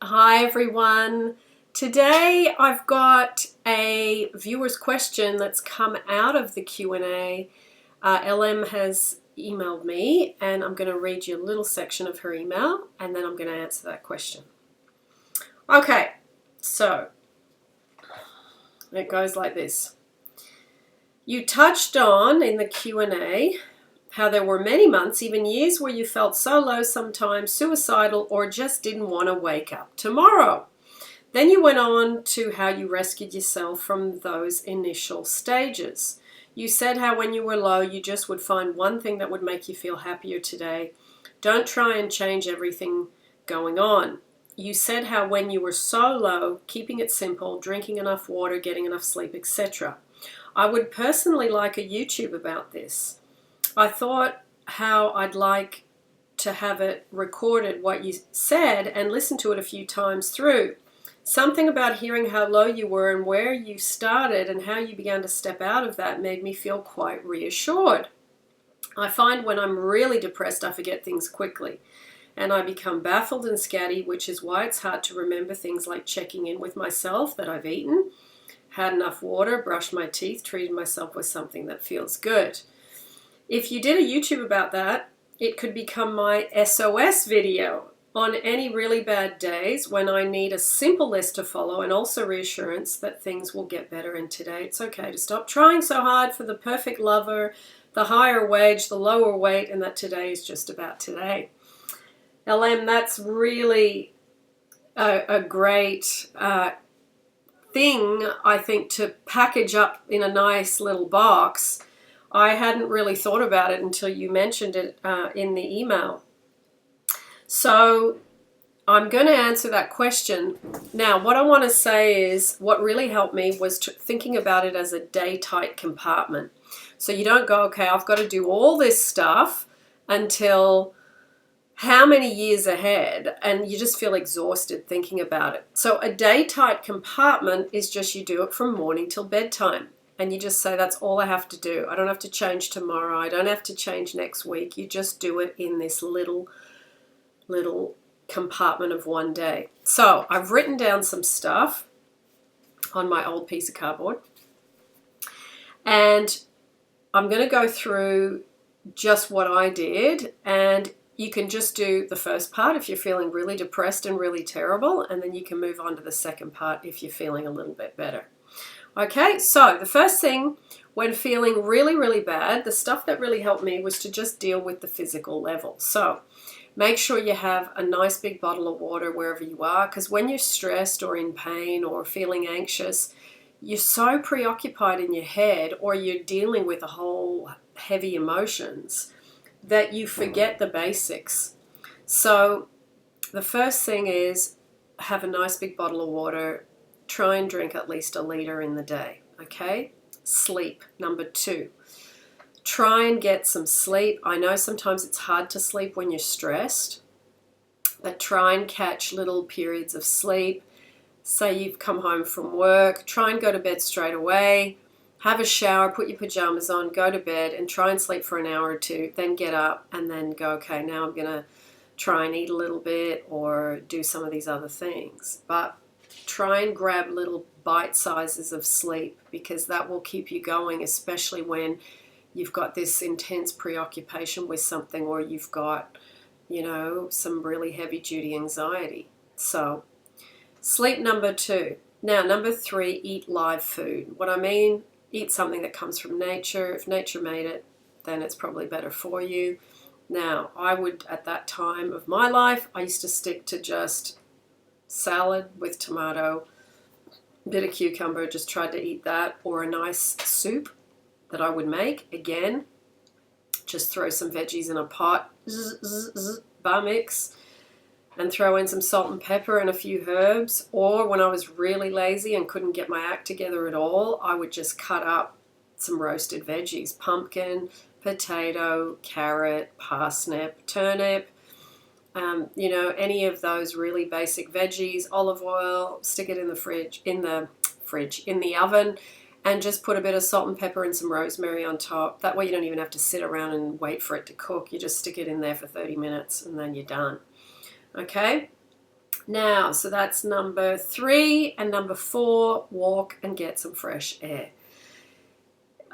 Hi everyone. Today I've got a viewer's question that's come out of the Q&A. LM has emailed me and I'm going to read you a little section of her email and then I'm going to answer that question. Okay, so it goes like this. You touched on in the Q&A how there were many months, even years, where you felt so low sometimes, suicidal, or just didn't want to wake up tomorrow. Then you went on to how you rescued yourself from those initial stages. You said how when you were low, you just would find one thing that would make you feel happier today. Don't try and change everything going on. You said how when you were so low, keeping it simple, drinking enough water, getting enough sleep, etc. I would personally like a YouTube about this. I thought how I'd like to have it recorded what you said and listen to it a few times through. Something about hearing how low you were and where you started and how you began to step out of that made me feel quite reassured. I find when I'm really depressed, I forget things quickly and I become baffled and scatty, which is why it's hard to remember things like checking in with myself, that I've eaten, had enough water, brushed my teeth, treated myself with something that feels good. If you did a YouTube about that, it could become my SOS video on any really bad days when I need a simple list to follow and also reassurance that things will get better and today it's okay to stop trying so hard for the perfect lover, the higher wage, the lower weight, and that today is just about today. LM, that's really a great thing, I think, to package up in a nice little box. I hadn't really thought about it until you mentioned it in the email. So I'm going to answer that question. Now, what I want to say is what really helped me was thinking about it as a day-tight compartment. So you don't go, okay, I've got to do all this stuff until how many years ahead, and you just feel exhausted thinking about it. So a day-tight compartment is just you do it from morning till bedtime. And you just say, that's all I have to do. I don't have to change tomorrow. I don't have to change next week. You just do it in this little compartment of one day. So I've written down some stuff on my old piece of cardboard. And I'm going to go through just what I did. And you can just do the first part if you're feeling really depressed and really terrible. And then you can move on to the second part if you're feeling a little bit better. Okay, so the first thing when feeling really, really bad, the stuff that really helped me was to just deal with the physical level. So make sure you have a nice big bottle of water wherever you are, because when you're stressed or in pain or feeling anxious, you're so preoccupied in your head or you're dealing with a whole heavy emotions that you forget the basics. So the first thing is have a nice big bottle of water. Try and drink at least 1 liter in the day, okay? Sleep, number 2. Try and get some sleep. I know sometimes it's hard to sleep when you're stressed, but try and catch little periods of sleep. Say you've come home from work, try and go to bed straight away, have a shower, put your pajamas on, go to bed, and try and sleep for an hour or two, then get up and then go, okay, now I'm going to try and eat a little bit or do some of these other things. But try and grab little bite sizes of sleep because that will keep you going, especially when you've got this intense preoccupation with something or you've got, some really heavy duty anxiety. So sleep, number 2. Now, number 3, eat live food. What I mean, eat something that comes from nature. If nature made it, then it's probably better for you. Now, I would, at that time of my life, I used to stick to just salad with tomato, bit of cucumber, just tried to eat that, or a nice soup that I would make. Again, just throw some veggies in a pot, bar mix, and throw in some salt and pepper and a few herbs. Or when I was really lazy and couldn't get my act together at all, I would just cut up some roasted veggies, pumpkin, potato, carrot, parsnip, turnip, any of those really basic veggies, olive oil, stick it in the oven, and just put a bit of salt and pepper and some rosemary on top. That way you don't even have to sit around and wait for it to cook. You just stick it in there for 30 minutes and then you're done. Okay? Now, so that's number 3. And number 4, walk and get some fresh air.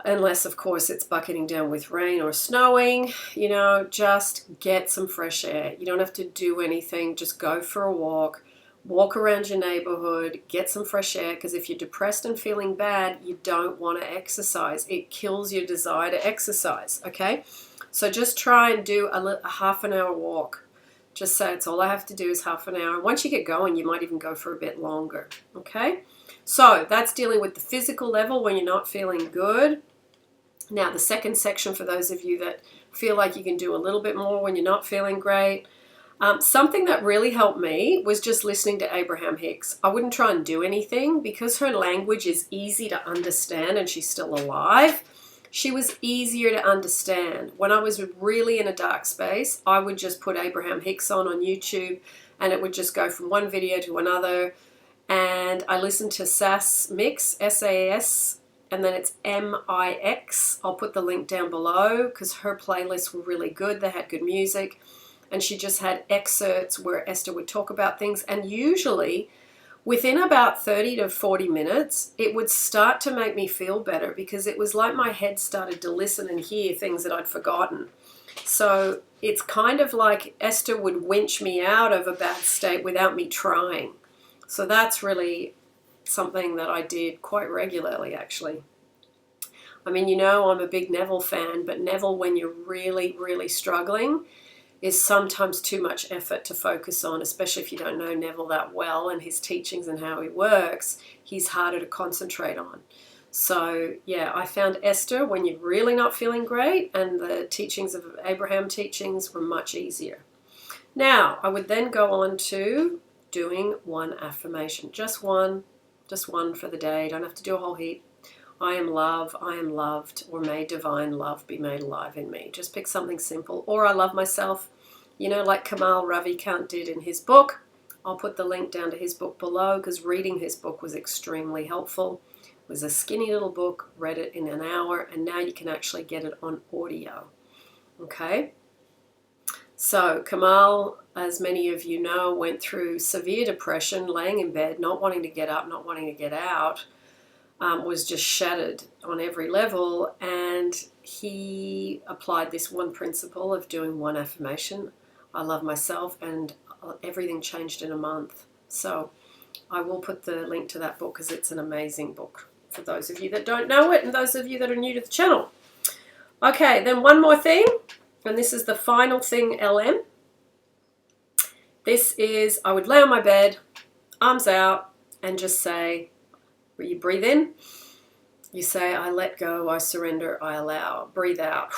Unless, of course, it's bucketing down with rain or snowing, you know, just get some fresh air. You don't have to do anything. Just go for a walk. Walk around your neighborhood, get some fresh air, because if you're depressed and feeling bad, you don't want to exercise. It kills your desire to exercise, okay? So just try and do a half an hour walk. Just say it's all I have to do is half an hour. And once you get going, you might even go for a bit longer, okay? So that's dealing with the physical level when you're not feeling good. Now, the second section, for those of you that feel like you can do a little bit more when you're not feeling great, something that really helped me was just listening to Abraham Hicks. I wouldn't try and do anything because her language is easy to understand and she's still alive. She was easier to understand. When I was really in a dark space, I would just put Abraham Hicks on YouTube and it would just go from one video to another. And I listened to SASMix, S-A-S, and then it's M-I-X. I'll put the link down below because her playlists were really good. They had good music. And she just had excerpts where Esther would talk about things. And usually, within about 30 to 40 minutes, it would start to make me feel better because it was like my head started to listen and hear things that I'd forgotten. So it's kind of like Esther would winch me out of a bad state without me trying. So that's really something that I did quite regularly, actually. I mean, you know, I'm a big Neville fan, but Neville, when you're really, really struggling, is sometimes too much effort to focus on, especially if you don't know Neville that well and his teachings and how he works. He's harder to concentrate on. So, yeah, I found Esther when you're really not feeling great, and the teachings of Abraham teachings were much easier. Now, I would then go on to doing one affirmation. Just one for the day. Don't have to do a whole heap. I am love, I am loved, or may divine love be made alive in me. Just pick something simple. Or I love myself, you know, like Kamal Ravikant did in his book. I'll put the link down to his book below because reading his book was extremely helpful. It was a skinny little book, read it in an hour, and now you can actually get it on audio. Okay? So Kamal, as many of you know, went through severe depression, laying in bed, not wanting to get up, not wanting to get out. Was just shattered on every level, and he applied this one principle of doing one affirmation. I love myself, and everything changed in a month. So I will put the link to that book because it's an amazing book for those of you that don't know it and those of you that are new to the channel. Okay, then one more thing, and this is the final thing, LM. This is, I would lay on my bed, arms out, and just say, where you breathe in, you say, I let go, I surrender, I allow. Breathe out.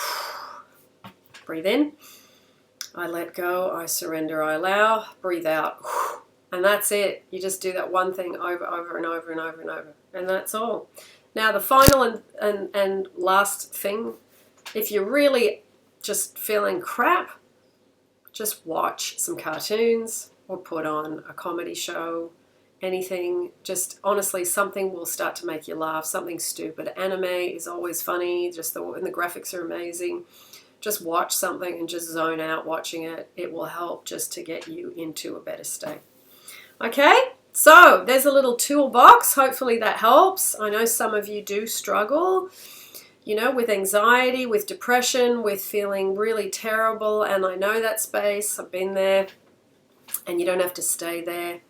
Breathe in. I let go, I surrender, I allow. Breathe out. And that's it. You just do that one thing over and over and over and over. And that's all. Now the final and last thing, if you're really just feeling crap, just watch some cartoons or put on a comedy show. Anything, just honestly, something will start to make you laugh, something stupid. Anime is always funny, and the graphics are amazing. Just watch something and just zone out watching it. It will help just to get you into a better state. Okay, so there's a little toolbox. Hopefully that helps. I know some of you do struggle, you know, with anxiety, with depression, with feeling really terrible, and I know that space. I've been there, and you don't have to stay there.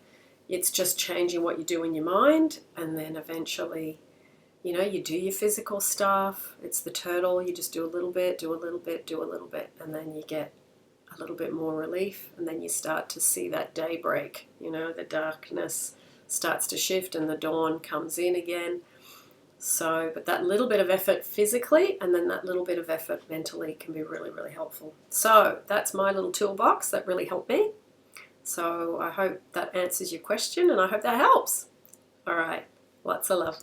It's just changing what you do in your mind, and then eventually, you know, you do your physical stuff. It's the turtle. You just do a little bit, do a little bit, do a little bit, and then you get a little bit more relief, and then you start to see that daybreak. You know, the darkness starts to shift and the dawn comes in again. So, but that little bit of effort physically and then that little bit of effort mentally can be really, really helpful. So that's my little toolbox that really helped me. So I hope that answers your question, and I hope that helps. All right, lots of love.